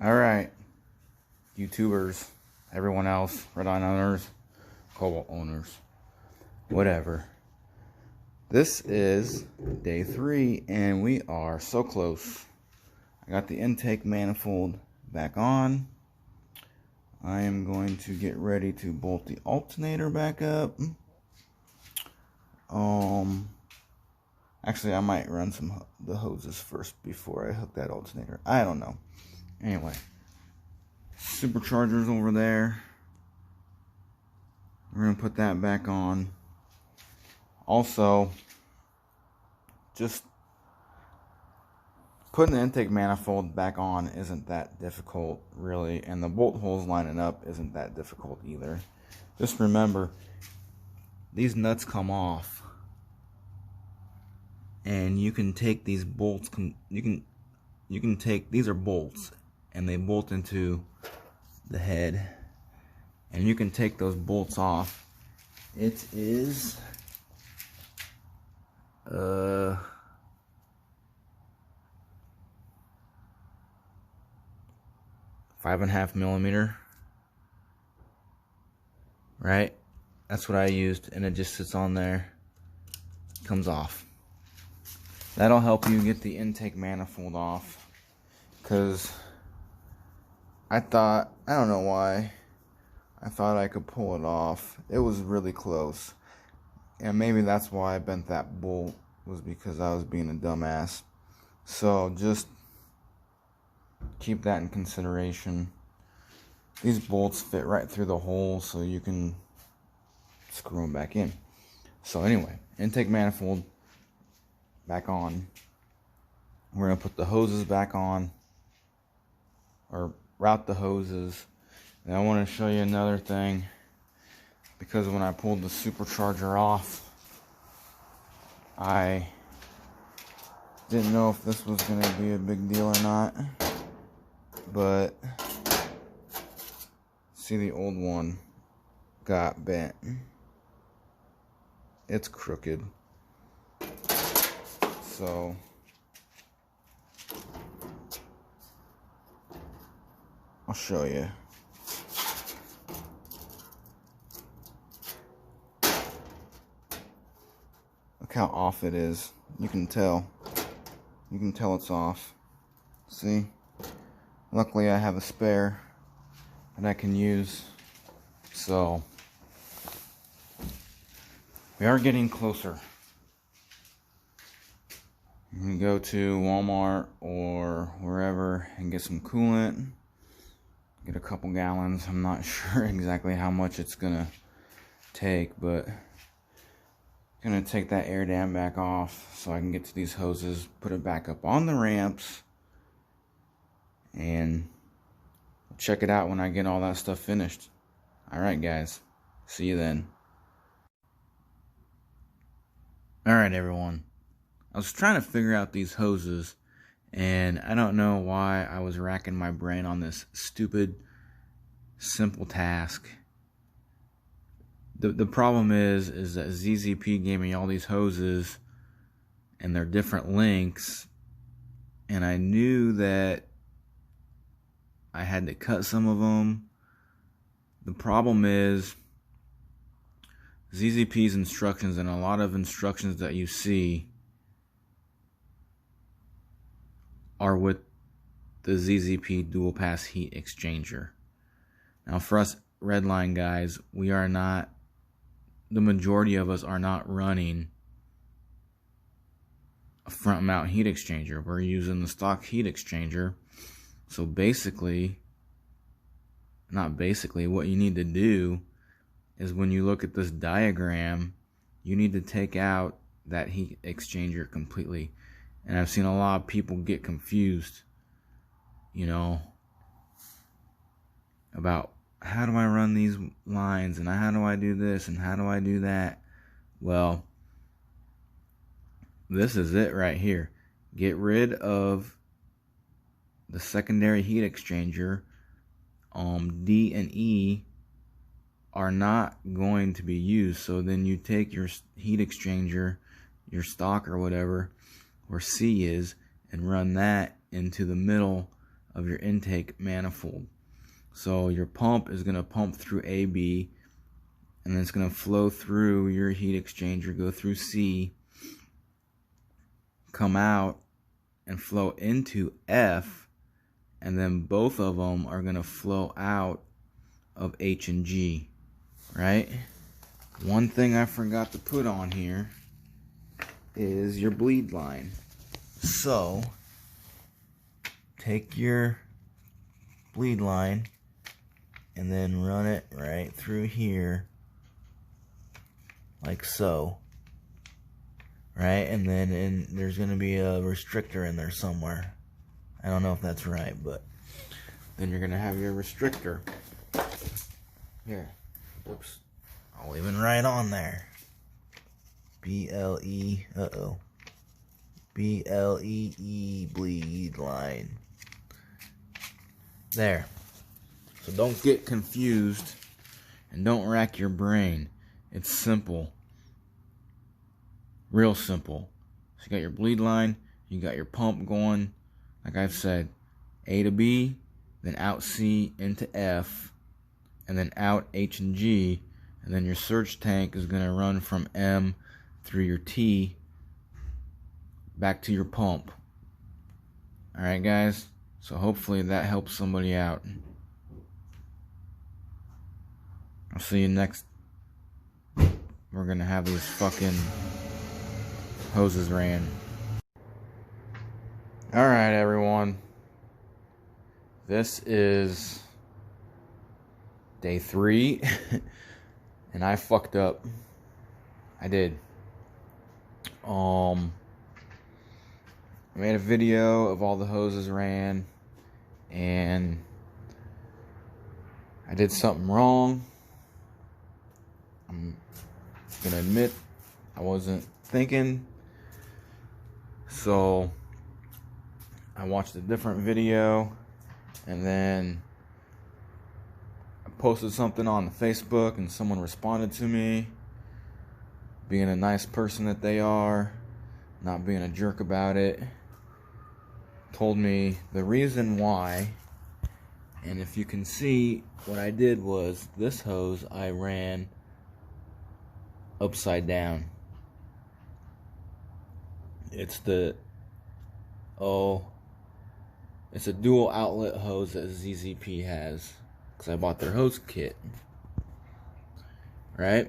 Alright, YouTubers, everyone else, Redline owners, Cobalt owners, whatever. This is day 3 and we are so close. I got the intake manifold back on. I am going to get ready to bolt the alternator back up. Actually, I might run the hoses first before I hook that alternator. I don't know. Anyway, supercharger's over there. We're gonna put that back on. Also, just putting the intake manifold back on isn't that difficult, really, and the bolt holes lining up isn't that difficult either. Just remember, these nuts come off, and you can take these bolts. You can take, these are bolts, and they bolt into the head, and you can take those bolts off. It is 5.5 millimeter, right? That's what I used, and it just sits on there, comes off. That'll help you get the intake manifold off, because I don't know why, I thought I could pull it off. It was really close, and maybe that's why I bent that bolt, was because I was being a dumbass. So just keep that in consideration. These bolts fit right through the hole, so you can screw them back in. So anyway, intake manifold back on. We're going to put the hoses back on, or route the hoses. And I want to show you another thing, because when I pulled the supercharger off, I didn't know if this was going to be a big deal or not, but see, the old one got bent. It's crooked. So I'll show you. Look how off it is. You can tell. You can tell it's off. See? Luckily I have a spare that I can use. So we are getting closer. You can go to Walmart or wherever and get some coolant. Get a couple gallons. I'm not sure exactly how much it's gonna take, but I'm gonna take that air dam back off so I can get to these hoses, put it back up on the ramps, and check it out when I get all that stuff finished. Alright guys, see you then. Alright everyone, I was trying to figure out these hoses, and I don't know why I was racking my brain on this stupid, simple task. The problem is that ZZP gave me all these hoses, and they're different lengths, and I knew that I had to cut some of them. The problem is ZZP's instructions, and a lot of instructions that you see are with the ZZP dual pass heat exchanger. Now for us Redline guys, we are not, the majority of us are not running a front mount heat exchanger. We're using the stock heat exchanger. So basically, what you need to do is, when you look at this diagram, you need to take out that heat exchanger completely. And I've seen a lot of people get confused, you know, about how do I run these lines, and how do I do this, and how do I do that. Well, this is it right here. Get rid of the secondary heat exchanger. D and E are not going to be used. So then you take your heat exchanger, your stock or whatever, where C is, and run that into the middle of your intake manifold. So your pump is going to pump through AB, and then it's going to flow through your heat exchanger, go through C, come out and flow into F, and then both of them are going to flow out of H and G, right? One thing I forgot to put on here is your bleed line. So take your bleed line and then run it right through here like so, right? And then there's going to be a restrictor in there somewhere. I don't know if that's right, but then you're going to have your restrictor here. Oops, I'll even write on there BLE, BLEE bleed line. There. So don't get confused and don't rack your brain. It's simple. Real simple. So you got your bleed line, you got your pump going, like I've said, A to B, then out C into F, and then out H and G, and then your surge tank is going to run from M through your T back to your pump. Alright guys, so hopefully that helps somebody out. I'll see you next. We're gonna have these fucking hoses ran. Alright everyone, this is day 3 and I fucked up. I did. I made a video of all the hoses ran and I did something wrong. I'm gonna admit I wasn't thinking, so I watched a different video and then I posted something on Facebook and someone responded to me, being a nice person that they are, not being a jerk about it, told me the reason why. And if you can see, what I did was this hose I ran upside down. It's it's a dual outlet hose that ZZP has, because I bought their hose kit, right?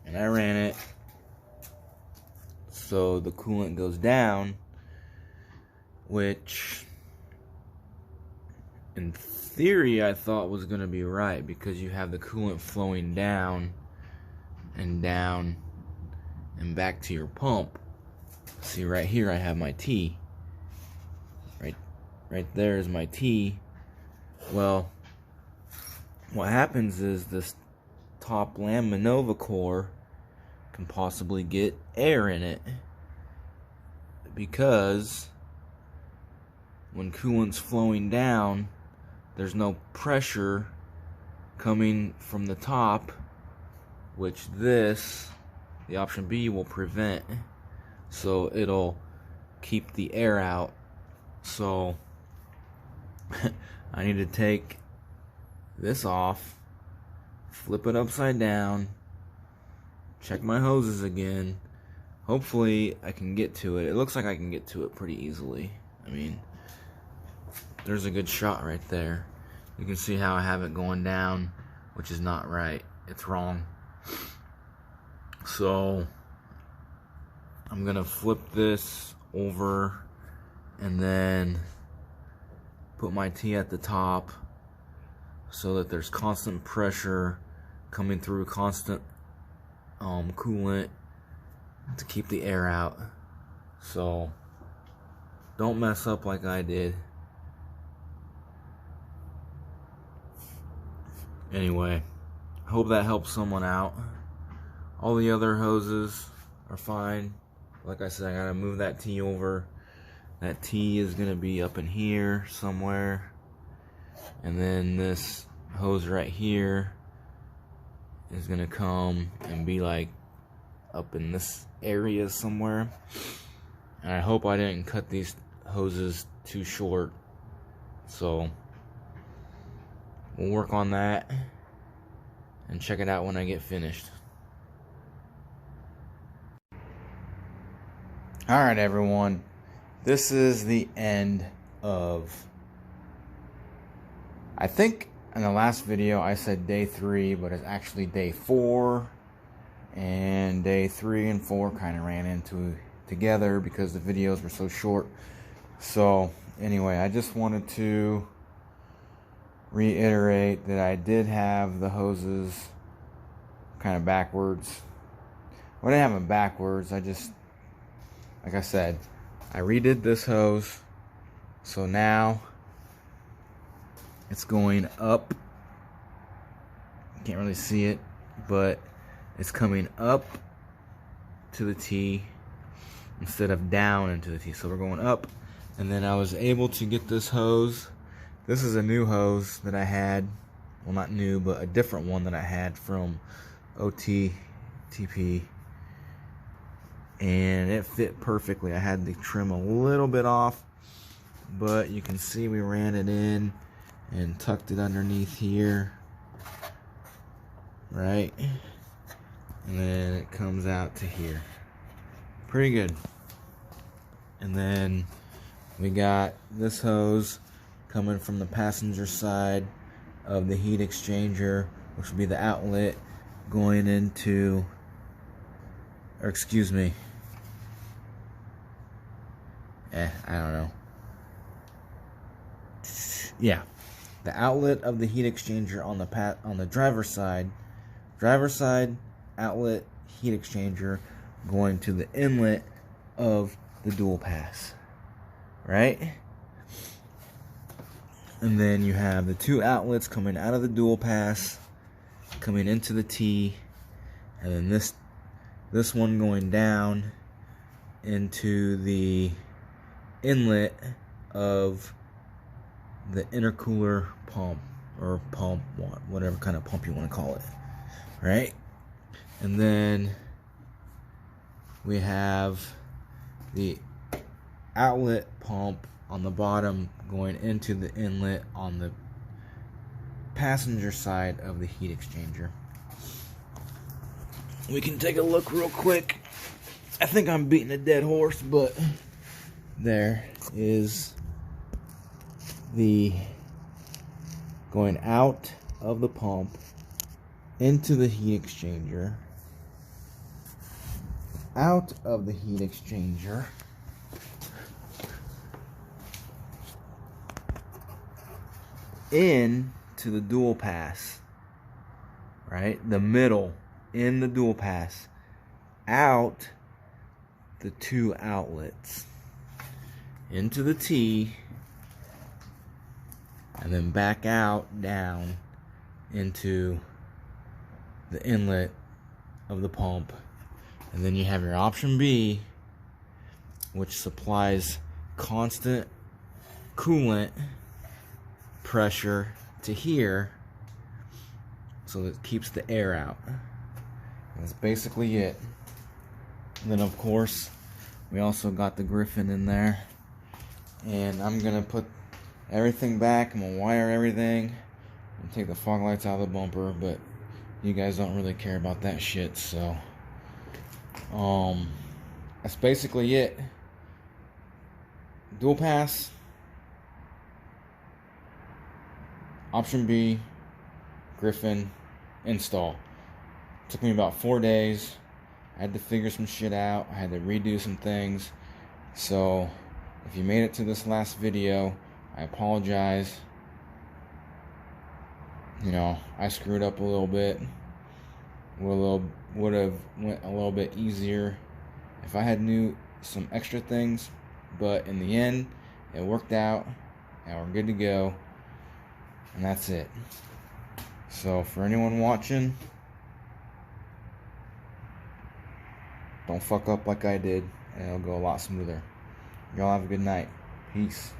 And I ran it so the coolant goes down, which in theory I thought was going to be right, because you have the coolant flowing down and back to your pump. See, right here I have my T. Right there is my T. Well, what happens is this top Lambda Nova core can possibly get air in it, because when coolant's flowing down, there's no pressure coming from the top, which the option B, will prevent. So it'll keep the air out. So I need to take this off, flip it upside down, check my hoses again. Hopefully I can get to it. It looks like I can get to it pretty easily. I mean, there's a good shot right there. You can see how I have it going down, which is not right. It's wrong. So I'm gonna flip this over and then put my T at the top so that there's constant pressure coming through, constant coolant to keep the air out. So don't mess up like I did. Anyway, hope that helps someone out. All the other hoses are fine. Like I said, I gotta move that T over. That T is gonna be up in here somewhere. And then this hose right here is gonna come and be like up in this area somewhere. And I hope I didn't cut these hoses too short. So we'll work on that and check it out when I get finished. Alright everyone, this is the end of, I think in the last video I said day 3, but it's actually day 4, and day 3 and 4 kind of ran into together because the videos were so short. So anyway, I just wanted to reiterate that I did have the hoses kind of backwards. Well, I didn't have them backwards, I just, like I said, I redid this hose, so now it's going up. You can't really see it, but it's coming up to the T instead of down into the T. So we're going up, and then I was able to get this hose. This is a new hose that I had, well, not new, but a different one that I had from OTTP. And it fit perfectly. I had to trim a little bit off, but you can see we ran it in and tucked it underneath here, right? And then it comes out to here. Pretty good. And then we got this hose coming from the passenger side of the heat exchanger, which would be the outlet, going into, or excuse me, I don't know. Yeah, the outlet of the heat exchanger on the driver's side outlet heat exchanger going to the inlet of the dual pass, right? And then you have the 2 outlets coming out of the dual pass, coming into the T, and then this one going down into the inlet of the intercooler pump, or pump, whatever kind of pump you want to call it, right? And then we have the outlet pump on the bottom going into the inlet on the passenger side of the heat exchanger. We can take a look real quick. I think I'm beating a dead horse, but there is the going out of the pump into the heat exchanger, out of the heat exchanger, in to the dual pass, right? The middle in the dual pass, out the 2 outlets, into the T, and then back out down into the inlet of the pump. And then you have your option B, which supplies constant coolant pressure to here, so that it keeps the air out. That's basically it. And then of course we also got the Griffin in there, and I'm gonna put everything back. I'm gonna wire everything and take the fog lights out of the bumper, but you guys don't really care about that shit, so that's basically it. Dual pass, option B, Griffin, install. Took me about 4 days. I had to figure some shit out. I had to redo some things. So if you made it to this last video, I apologize. You know, I screwed up a little bit. Would have went a little bit easier if I had knew some extra things, but in the end it worked out and we're good to go, and that's it. So for anyone watching, don't fuck up like I did, and it'll go a lot smoother. Y'all have a good night. Peace.